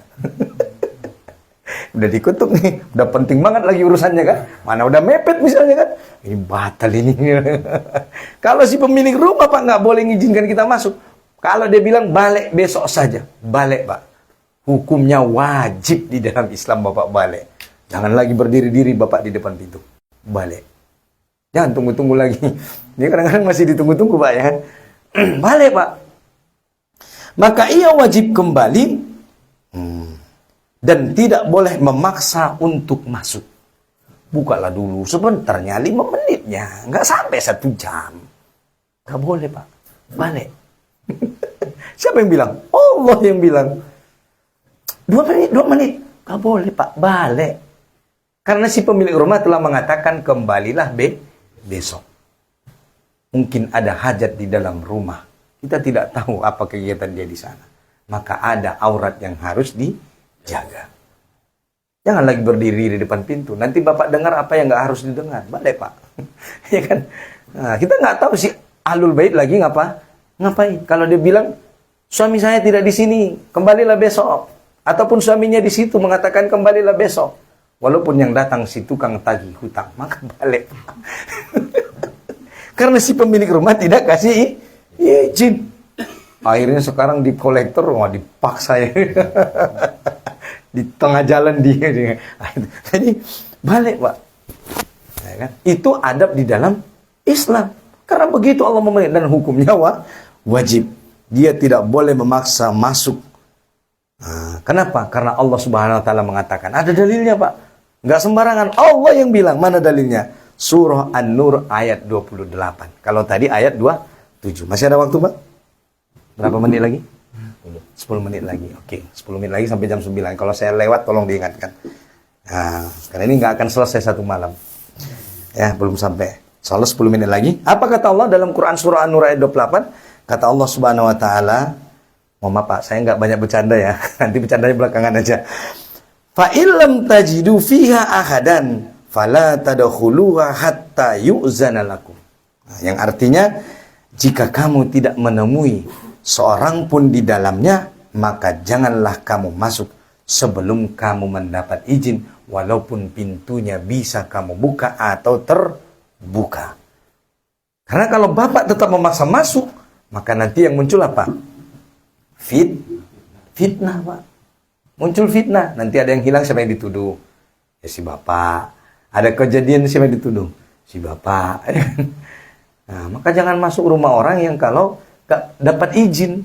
Udah dikutuk nih, udah penting banget lagi urusannya kan. Mana udah mepet misalnya kan. Ini batal ini. Kalau si pemilik rumah Pak nggak boleh ngizinkan kita masuk. Kalau dia bilang balik besok saja, balik Pak. Hukumnya wajib di dalam Islam Bapak balik. Jangan lagi berdiri-diri Bapak di depan pintu. Balik. Jangan tunggu-tunggu lagi. Dia kadang-kadang masih ditunggu-tunggu Pak ya. Balik Pak. Maka ia wajib kembali dan tidak boleh memaksa untuk masuk. Bukalah dulu sebentarnya, 5 menitnya, nggak sampai 1 jam. Nggak boleh Pak, balik. Siapa yang bilang? Allah yang bilang. 2 menit, 2 menit. Nggak boleh Pak, balik. Karena si pemilik rumah telah mengatakan kembalilah besok. Mungkin ada hajat di dalam rumah. Kita tidak tahu apa kegiatan dia di sana. Maka ada aurat yang harus dijaga. Jangan lagi berdiri di depan pintu. Nanti Bapak dengar apa yang nggak harus didengar. Balik Pak. Ya kan? Nah, kita nggak tahu si Ahlul Bait lagi ngapain. Kalau dia bilang, suami saya tidak di sini, kembalilah besok. Ataupun suaminya di situ mengatakan kembalilah besok. Walaupun yang datang si tukang tagih hutang, maka balik. Karena si pemilik rumah tidak kasih izin. Akhirnya sekarang di kolektor, wah dipaksa ya. Di tengah jalan dia. Jadi balik Pak. Ya kan? Itu adab di dalam Islam. Karena begitu Allah memerintah dan hukumnya wajib. Dia tidak boleh memaksa masuk. Nah, kenapa? Karena Allah Subhanahu wa taala mengatakan. Ada dalilnya Pak. Nggak sembarangan. Allah yang bilang. Mana dalilnya? Surah An-Nur ayat 28. Kalau tadi ayat 27. Masih ada waktu Pak? Berapa menit lagi? 10 menit lagi. Oke, 10 menit lagi sampai jam 9. Kalau saya lewat tolong diingatkan. Nah, karena ini nggak akan selesai 1 malam. Ya, belum sampai. Soalnya 10 menit lagi. Apa kata Allah dalam Quran surah An-Nur ayat 28? Kata Allah Subhanahu wa taala, mohon maaf Pak, saya nggak banyak bercanda ya. Nanti bercandanya belakangan aja. Fa illam tajidu fiha ahadan fala tadkhuluha hatta yu'zana lakum. Nah, yang artinya jika kamu tidak menemui seorang pun di dalamnya, maka janganlah kamu masuk sebelum kamu mendapat izin, walaupun pintunya bisa kamu buka atau terbuka. Karena kalau Bapak tetap memaksa masuk, maka nanti yang muncul apa? Fitnah Pak. Muncul fitnah. Nanti ada yang hilang, siapa yang dituduh? Ya si Bapak. Ada kejadian, siapa yang dituduh? Si Bapak. Nah, maka jangan masuk rumah orang yang kalau gak dapat izin.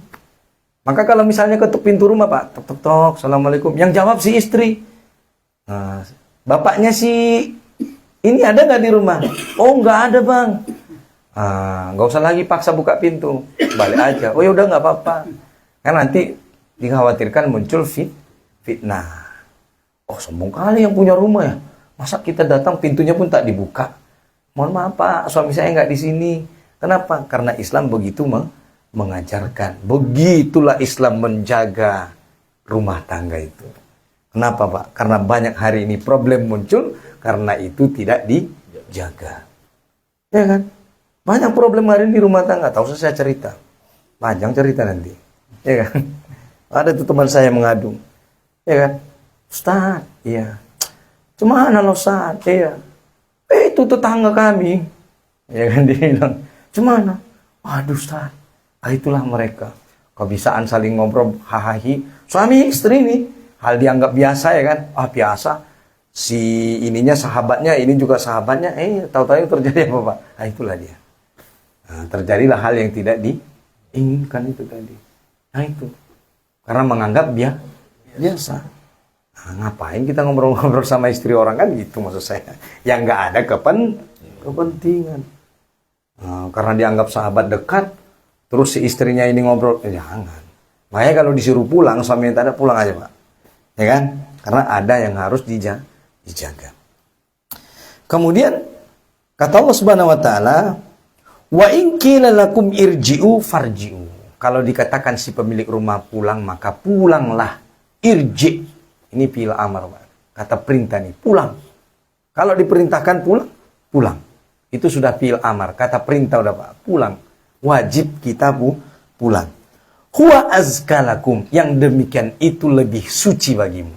Maka kalau misalnya ketuk pintu rumah Pak, tok tok tok, assalamualaikum, yang jawab si istri. Nah, bapaknya si ini ada nggak di rumah? Oh nggak ada Bang. Nggak usah lagi paksa buka pintu, balik aja. Oh ya udah nggak apa-apa. Kan nanti dikhawatirkan muncul fitnah. Oh sombong kali yang punya rumah ya. Masa kita datang pintunya pun tak dibuka? Mohon maaf Pak, suami saya nggak di sini. Kenapa? Karena Islam begitu mengajarkan. Begitulah Islam menjaga rumah tangga itu. Kenapa Pak? Karena banyak hari ini problem muncul karena itu tidak dijaga. Ya kan? Banyak problem hari ini di rumah tangga. Tak usah saya cerita. Panjang cerita nanti. Ya kan? Ada tuh teman saya mengadu. Ya kan? Ustaz, iya. Cuman loh Ustaz, iya. Itu tetangga kami. Ya kan dia bilang, "Cemana?" "Waduh Ustaz, itulah mereka. Kebiasaan saling ngobrol, hahahi. Suami istri nih, hal dianggap biasa ya kan? Biasa. Si ininya sahabatnya, ini juga sahabatnya. Tahu-tahu terjadi apa Pak? Itulah dia. Nah, terjadilah hal yang tidak diinginkan itu tadi. Nah itu. Karena menganggap biasa. Nah, ngapain kita ngobrol-ngobrol sama istri orang kan gitu maksud saya. Yang nggak ada kepentingan. Nah, karena dianggap sahabat dekat, terus si istrinya ini ngobrol, jangan. Makanya kalau disuruh pulang, suami yang tak ada pulang aja Pak. Ya kan? Karena ada yang harus dijaga. Kemudian kata Allah Subhanahu wa taala, wa in qila lakum irji'u farji'u. Kalau dikatakan si pemilik rumah pulang, maka pulanglah. Irji'. Ini fi'il amar, Pak. Kata perintah nih, pulang. Kalau diperintahkan pulang. Itu sudah fi'il amar, kata perintah udah Pak, pulang. Wajib kita pulang. Huwa azkalakum, yang demikian itu lebih suci bagimu.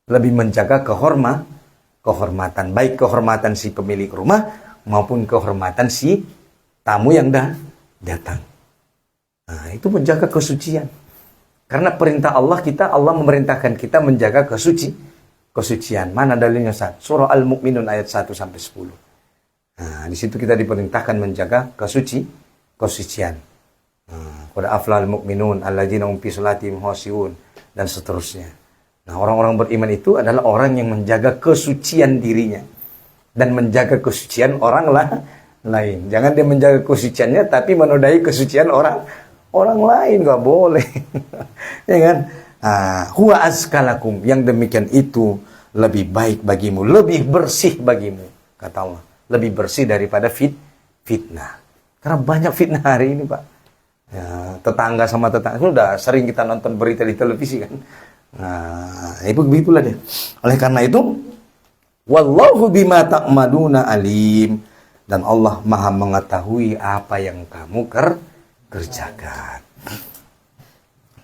Lebih menjaga kehormatan. Baik kehormatan si pemilik rumah maupun kehormatan si tamu yang datang. Nah, itu menjaga kesucian. Karena perintah Allah memerintahkan kita menjaga kesucian. Mana dalilnya, Ustaz? Surah Al-Mu'minun ayat 1 sampai 10. Nah, di situ kita diperintahkan menjaga kesucian. Qad aflahal mu'minun alladzina hum fi sholatihim khashi'un, dan seterusnya. Nah, orang-orang beriman itu adalah orang yang menjaga kesucian dirinya dan menjaga kesucian orang lain. Jangan dia menjaga kesuciannya tapi menodai kesucian orang lain, nggak boleh. Ya kan? Huwa azkalakum, yang demikian itu lebih baik bagimu, lebih bersih bagimu, kata Allah. Lebih bersih daripada fitnah. Karena banyak fitnah hari ini, Pak. Ya, tetangga sama tetangga sudah sering kita nonton berita di televisi kan. Nah, itu begitulah dia. Oleh karena itu, wallahu bima ta'maluna alim, dan Allah Maha mengetahui apa yang kamu kerjakan.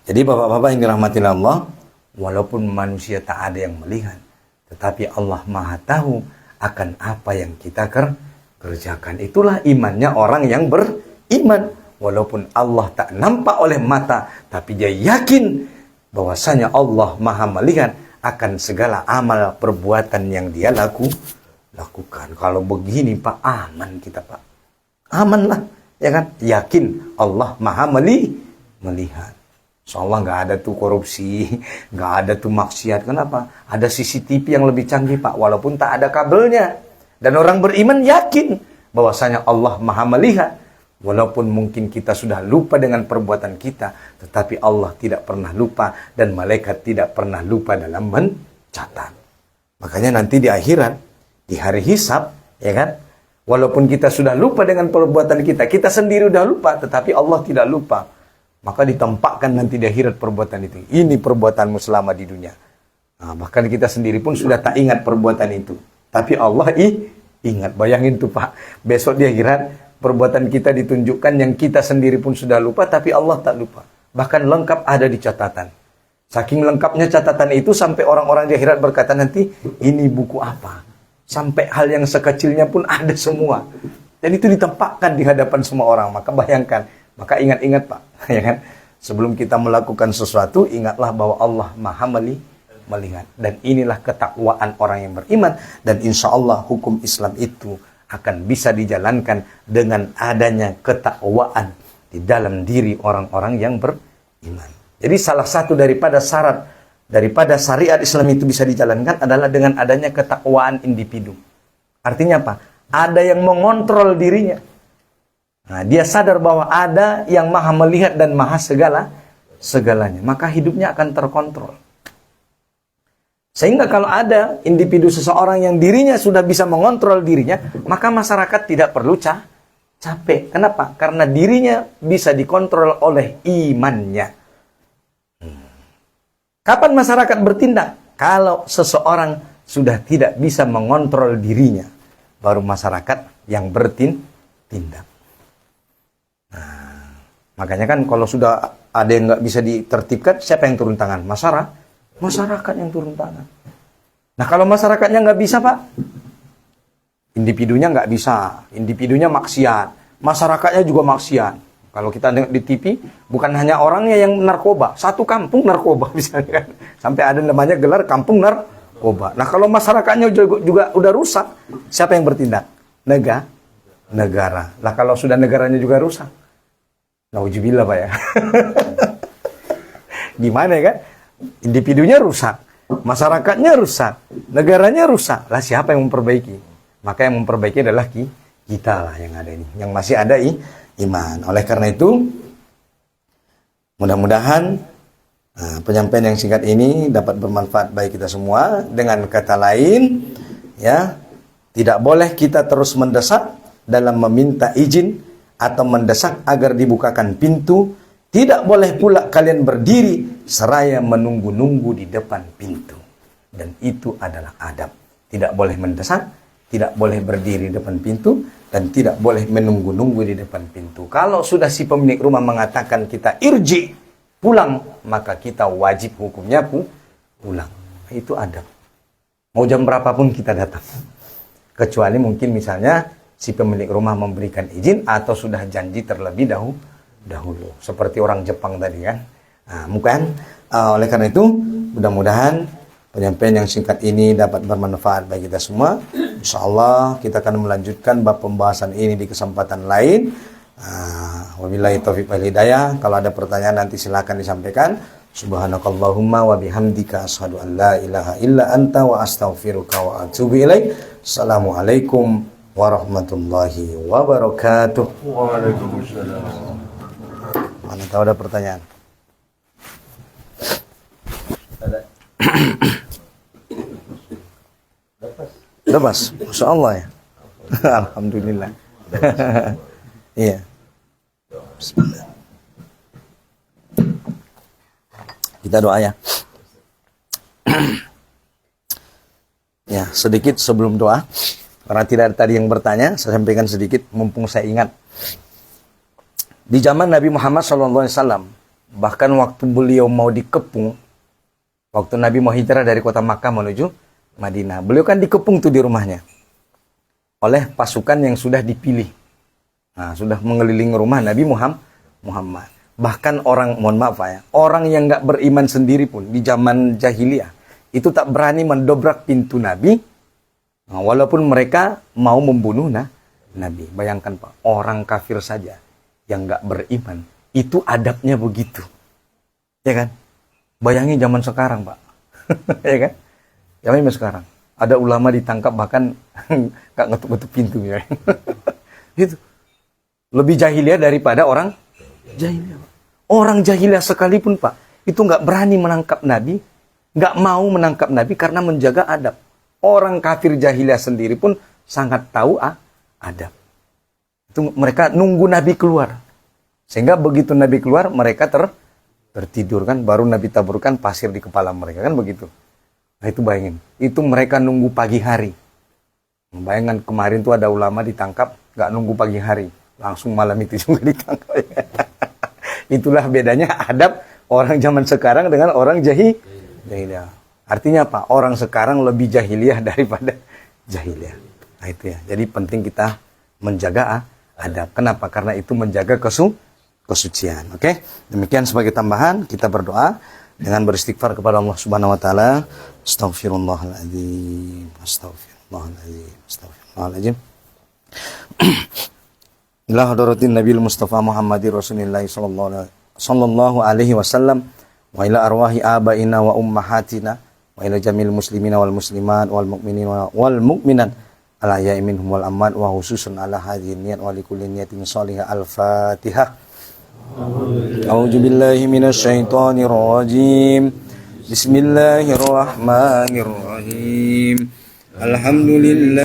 Jadi bapak-bapak yang dirahmati Allah, walaupun manusia tak ada yang melihat, tetapi Allah Maha tahu akan apa yang kita kerjakan. Itulah imannya orang yang beriman. Walaupun Allah tak nampak oleh mata, tapi dia yakin bahwasanya Allah Maha melihat akan segala amal perbuatan yang dia lakukan. Kalau begini, Pak, aman kita, Pak. Aman lah, ya kan? Yakin Allah Maha melihat. Soalnya nggak ada tuh korupsi, nggak ada tuh maksiat. Kenapa? Ada CCTV yang lebih canggih, Pak, walaupun tak ada kabelnya. Dan orang beriman yakin bahwasanya Allah Maha melihat. Walaupun mungkin kita sudah lupa dengan perbuatan kita, tetapi Allah tidak pernah lupa dan malaikat tidak pernah lupa dalam mencatat. Makanya nanti di akhirat, di hari hisab, ya kan? Walaupun kita sudah lupa dengan perbuatan kita, kita sendiri sudah lupa, tetapi Allah tidak lupa. Maka ditempatkan nanti di akhirat perbuatan itu. Ini perbuatanmu selama di dunia. Nah, bahkan kita sendiri pun sudah tak ingat perbuatan itu. Tapi Allah ingat. Bayangin tuh, Pak. Besok di akhirat, perbuatan kita ditunjukkan yang kita sendiri pun sudah lupa, tapi Allah tak lupa. Bahkan lengkap ada di catatan. Saking lengkapnya catatan itu sampai orang-orang di akhirat berkata nanti, ini buku apa? Sampai hal yang sekecilnya pun ada semua. Dan itu ditempatkan di hadapan semua orang. Maka bayangkan, maka ingat-ingat, Pak. Ya kan? Sebelum kita melakukan sesuatu, ingatlah bahwa Allah Maha melihat. Dan inilah ketakwaan orang yang beriman. Dan insya Allah hukum Islam itu akan bisa dijalankan dengan adanya ketakwaan di dalam diri orang-orang yang beriman. Jadi salah satu daripada syarat daripada syariat Islam itu bisa dijalankan adalah dengan adanya ketakwaan individu. Artinya apa? Ada yang mengontrol dirinya. Nah, dia sadar bahwa ada yang Maha melihat dan Maha segalanya. Maka hidupnya akan terkontrol. Sehingga kalau ada individu seseorang yang dirinya sudah bisa mengontrol dirinya, maka masyarakat tidak perlu capek. Kenapa? Karena dirinya bisa dikontrol oleh imannya. Kapan masyarakat bertindak? Kalau seseorang sudah tidak bisa mengontrol dirinya, baru masyarakat yang bertindak. Nah, makanya kan kalau sudah ada yang nggak bisa ditertibkan, siapa yang turun tangan? Masyarakat yang turun tangan. Nah, kalau masyarakatnya nggak bisa, Pak, individunya nggak bisa, individunya maksiat, masyarakatnya juga maksiat. Kalau kita lihat di TV, bukan hanya orangnya yang narkoba, satu kampung narkoba misalnya kan. Sampai ada namanya gelar kampung narkoba. Nah, kalau masyarakatnya juga udah rusak, siapa yang bertindak? Negara. Lah kalau sudah negaranya juga rusak, nauzubillah, Pak ya. Gimana ya kan? Individunya rusak, masyarakatnya rusak, negaranya rusak. Lah siapa yang memperbaiki? Maka yang memperbaiki adalah kita lah yang ada ini, yang masih ada iman. Oleh karena itu, mudah-mudahan penyampaian yang singkat ini dapat bermanfaat bagi kita semua. Dengan kata lain, ya, tidak boleh kita terus mendesak dalam meminta izin atau mendesak agar dibukakan pintu. Tidak boleh pula kalian berdiri seraya menunggu-nunggu di depan pintu. Dan itu adalah adab. Tidak boleh mendesak, tidak boleh berdiri di depan pintu, dan tidak boleh menunggu-nunggu di depan pintu. Kalau sudah si pemilik rumah mengatakan kita irji, pulang, maka kita wajib hukumnya pulang. Itu adab. Mau jam berapapun kita datang. Kecuali mungkin misalnya si pemilik rumah memberikan izin atau sudah janji terlebih dahulu. Seperti orang Jepang tadi kan. Nah, bukan. Oleh karena itu, mudah-mudahan penyampaian yang singkat ini dapat bermanfaat bagi kita semua. InsyaAllah kita akan melanjutkan bab pembahasan ini di kesempatan lain. Wabillahi taufiq wal hidayah. Kalau ada pertanyaan nanti silakan disampaikan. Subhanakallahumma wa bihamdika asyhadu an la ilaha illa anta wa astaghfiruka wa atubu ilaik. Assalamualaikum warahmatullahi wabarakatuh. Waalaikumsalam. Mana tahu ada pertanyaan? Lepas, Masya Allah ya. Alhamdulillah. Iya. Bismillah. Kita doa ya. Ya, sedikit sebelum doa. Karena tidak ada tadi yang bertanya, saya sampaikan sedikit mumpung saya ingat. Di zaman Nabi Muhammad SAW, bahkan waktu beliau mau dikepung, waktu Nabi mau hijrah dari kota Makkah menuju Madinah, beliau kan dikepung tuh di rumahnya oleh pasukan yang sudah dipilih. Nah, sudah mengelilingi rumah Nabi Muhammad. Bahkan orang, mohon maaf ya, orang yang nggak beriman sendiri pun di zaman jahiliyah itu tak berani mendobrak pintu Nabi, nah, walaupun mereka mau membunuh Nabi. Bayangkan Pak, orang kafir saja yang nggak beriman, itu adabnya begitu, ya kan? Bayangin zaman sekarang Pak, ya kan? Zaman sekarang ada ulama ditangkap bahkan nggak ngetuk-ngetuk pintu, ya. Itu lebih jahiliyah daripada orang jahiliyah. Orang jahiliyah sekalipun Pak, itu nggak berani menangkap Nabi, nggak mau menangkap Nabi karena menjaga adab. Orang kafir jahiliyah sendiri pun sangat tahu adab. Itu mereka nunggu Nabi keluar, sehingga begitu Nabi keluar mereka tertidur kan, baru Nabi taburkan pasir di kepala mereka kan begitu. Nah itu bayangin, itu mereka nunggu pagi hari. Bayangkan kemarin tuh ada ulama ditangkap, nggak nunggu pagi hari, langsung malam itu juga ditangkap. Itulah bedanya adab orang zaman sekarang dengan orang jahiliyah. Artinya apa? Orang sekarang lebih jahiliyah daripada jahiliyah. Nah itu ya. Jadi penting kita menjaga adab. Kenapa? Karena itu menjaga kesucian. Oke? Demikian sebagai tambahan, kita berdoa dengan beristighfar kepada Allah Subhanahu wa taala. Astaghfirullahaladzim. Astaghfirullahaladzim. Astaghfirullahaladzim. Ila hadratin Nabil Mustafa Muhammadir Rasulillah sallallahu alaihi wasallam wa ila arwahi abaina wa ummahatina wa ila jamil muslimina wal muslimat wal mu'minina wal mu'minat ala ya'i minhum wal amwat wa khususun ala hadhihi niyat wa likulli niyatin shalihah. Al-Fatihah. A'udzu billahi minasy syaithanir rajim. Bismillahirrahmanirrahim. Alhamdulillah.